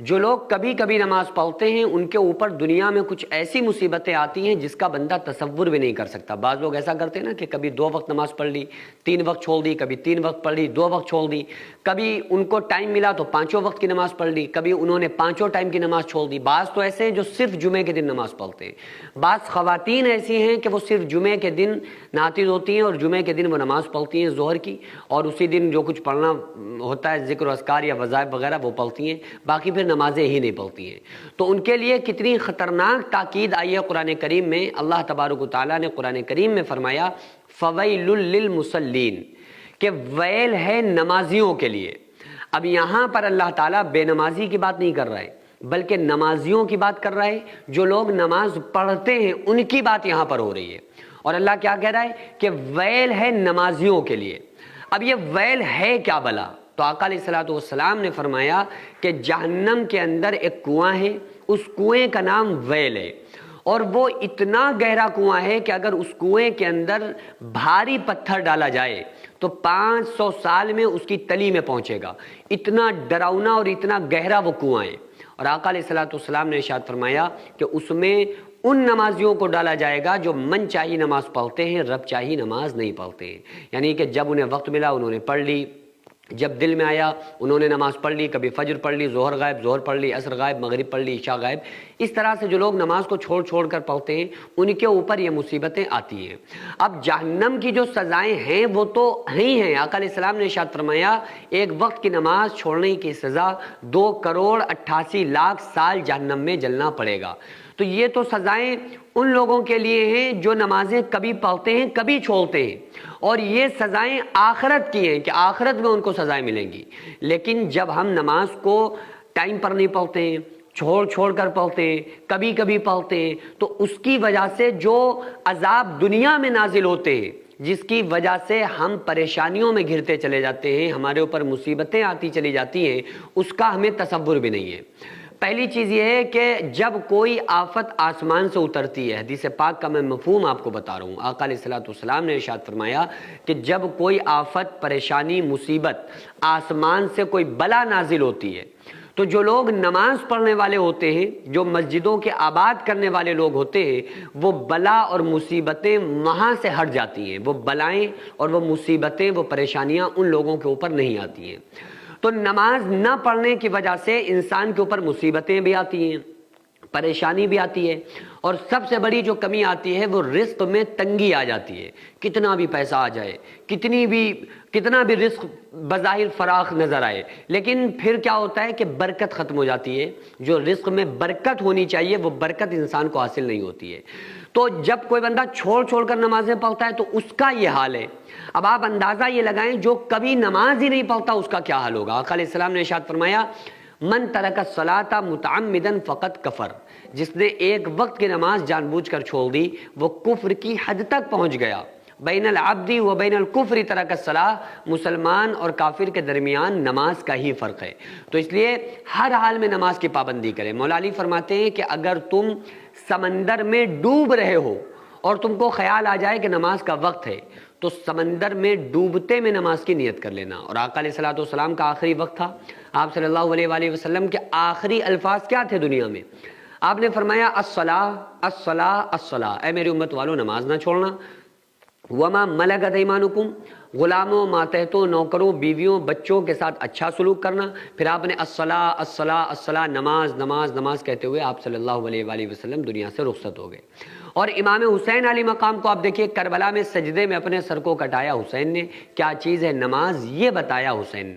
جو لوگ کبھی کبھی نماز پڑھتے ہیں ان کے اوپر دنیا میں کچھ ایسی مصیبتیں آتی ہیں جس کا بندہ تصور بھی نہیں کر سکتا۔ بعض لوگ ایسا کرتے ہیں نا کہ کبھی 2 وقت نماز پڑھ لی، 3 وقت چھوڑ دی، کبھی 3 وقت پڑھ لی، 2 وقت چھوڑ دی، کبھی ان کو ٹائم ملا تو 5 وقت کی نماز پڑھ لی، کبھی انہوں نے 5 ٹائم کی نماز چھوڑ دی۔ بعض تو ایسے ہیں جو صرف جمعے کے دن نماز پڑھتے ہیں۔ بعض خواتین ایسی ہیں کہ وہ صرف جمعے کے دن ناطق ہوتی ہیں اور جمعے کے دن وہ نماز پڑھتی ہیں ظہر کی، اور اسی دن جو کچھ پڑھنا ہوتا ہے ذکر و اذکار یا وظائف وغیرہ وہ پڑھتی ہیں، باقی پھر نمازیں ہی نہیں پڑھتی ہیں۔ تو ان کے لیے کتنی خطرناک تاکید آئی ہے قرآن کریم میں۔ اللہ تبارک و تعالیٰ نے قرآن کریم میں فرمایا فویل للمصلین، کہ ویل ہے نمازیوں کے لیے۔ اب یہاں پر اللہ تعالیٰ بے نمازی کی بات نہیں کر رہا ہے بلکہ نمازیوں کی بات کر رہا ہے، جو لوگ نماز پڑھتے ہیں ان کی بات یہاں پر ہو رہی ہے۔ اور اللہ کیا کہہ رہا ہے کہ ویل ہے نمازیوں کے لیے۔ اب یہ ویل ہے کیا بلا؟ تو آقا علیہ الصلوۃ والسلام نے فرمایا کہ جہنم کے اندر ایک کنواں ہے، اس کنویں کا نام ویل ہے، اور وہ اتنا گہرا کنواں ہے کہ اگر اس کنویں کے اندر بھاری پتھر ڈالا جائے تو 500 سال میں اس کی تلی میں پہنچے گا۔ اتنا ڈراؤنا اور اتنا گہرا وہ کنواں ہے۔ اور آقا علیہ الصلوۃ والسلام نے ارشاد فرمایا کہ اس میں ان نمازیوں کو ڈالا جائے گا جو من چاہی نماز پڑھتے ہیں، رب چاہی نماز نہیں پڑھتے ہیں۔ یعنی کہ جب انہیں وقت ملا انہوں نے پڑھ لی، جب دل میں آیا انہوں نے نماز پڑھ لی، کبھی فجر پڑھ لی، ظہر غائب ظہر پڑھ لی، عصر غائب مغرب پڑھ لی، عشاء غائب۔ اس طرح سے جو لوگ نماز کو چھوڑ چھوڑ کر پڑھتے ہیں ان کے اوپر یہ مصیبتیں آتی ہیں۔ اب جہنم کی جو سزائیں ہیں وہ تو ہیں۔ آقا علیہ السلام نے ارشاد فرمایا ایک وقت کی نماز چھوڑنے کی سزا 2,88,00,000 سال جہنم میں جلنا پڑے گا۔ تو یہ تو سزائیں ان لوگوں کے لیے ہیں جو نمازیں کبھی پڑھتے ہیں کبھی چھوڑتے ہیں، اور یہ سزائیں آخرت کی ہیں کہ آخرت میں ان کو سزائیں ملیں گی۔ لیکن جب ہم نماز کو ٹائم پر نہیں پڑھتے ہیں، چھوڑ چھوڑ کر پڑھتے ہیں، کبھی کبھی پڑھتے ہیں، تو اس کی وجہ سے جو عذاب دنیا میں نازل ہوتے ہیں، جس کی وجہ سے ہم پریشانیوں میں گھرتے چلے جاتے ہیں، ہمارے اوپر مصیبتیں آتی چلی جاتی ہیں، اس کا ہمیں تصور بھی نہیں ہے۔ پہلی چیز یہ ہے کہ جب کوئی آفت آسمان سے اترتی ہے، حدیث پاک کا میں مفہوم آپ کو بتا رہا ہوں۔ آقا علیہ الصلوۃ والسلام نے ارشاد فرمایا کہ جب کوئی آفت، پریشانی، مصیبت آسمان سے کوئی بلا نازل ہوتی ہے تو جو لوگ نماز پڑھنے والے ہوتے ہیں، جو مسجدوں کے آباد کرنے والے لوگ ہوتے ہیں، وہ بلا اور مصیبتیں وہاں سے ہٹ جاتی ہیں۔ وہ بلائیں اور وہ مصیبتیں، وہ پریشانیاں ان لوگوں کے اوپر نہیں آتی ہیں۔ تو نماز نہ پڑھنے کی وجہ سے انسان کے اوپر مصیبتیں بھی آتی ہیں، پریشانی بھی آتی ہے، اور سب سے بڑی جو کمی آتی ہے وہ رزق میں تنگی آ جاتی ہے۔ کتنا بھی پیسہ آ جائے، کتنا بھی رزق بظاہر فراخ نظر آئے، لیکن پھر کیا ہوتا ہے کہ برکت ختم ہو جاتی ہے۔ جو رزق میں برکت ہونی چاہیے وہ برکت انسان کو حاصل نہیں ہوتی ہے۔ تو جب کوئی بندہ چھوڑ چھوڑ کر نمازیں پڑھتا ہے تو اس کا یہ حال ہے۔ اب آپ اندازہ یہ لگائیں جو کبھی نماز ہی نہیں پڑھتا اس کا کیا حال ہوگا۔ آقا علیہ السلام نے ارشاد فرمایا من ترک الصلاۃ متعمدا فقد کفر، جس نے ایک وقت کی نماز جان بوجھ کر چھوڑ دی وہ کفر کی حد تک پہنچ گیا۔ بین العبد و بین الکفر ترک الصلاۃ، مسلمان اور کافر کے درمیان نماز کا ہی فرق ہے۔ تو اس لیے ہر حال میں نماز کی پابندی کریں۔ مولا علی فرماتے ہیں کہ اگر تم سمندر میں ڈوب رہے ہو اور تم کو خیال آ جائے کہ نماز کا وقت ہے تو سمندر میں ڈوبتے میں نماز کی نیت کر لینا۔ اور آقا علیہ الصلوۃ والسلام کا آخری وقت تھا، آپ صلی اللہ علیہ وآلہ وسلم کے آخری الفاظ کیا تھے دنیا میں؟ آپ نے فرمایا الصلاۃ الصلاۃ الصلاۃ، اے میری امت والو نماز نہ چھوڑنا۔ وما ملکت ایمانکم، غلاموں، ماتحتوں، نوکروں، بیویوں، بچوں کے ساتھ اچھا سلوک کرنا۔ پھر آپ نے الصلاۃ الصلاۃ الصلاۃ، نماز نماز نماز کہتے ہوئے آپ صلی اللہ علیہ وآلہ وسلم دنیا سے رخصت ہو گئے۔ اور امام حسین علی مقام کو آپ دیکھیے، کربلا میں سجدے میں اپنے سر کو کٹایا حسین نے۔ کیا چیز ہے نماز، یہ بتایا حسین نے۔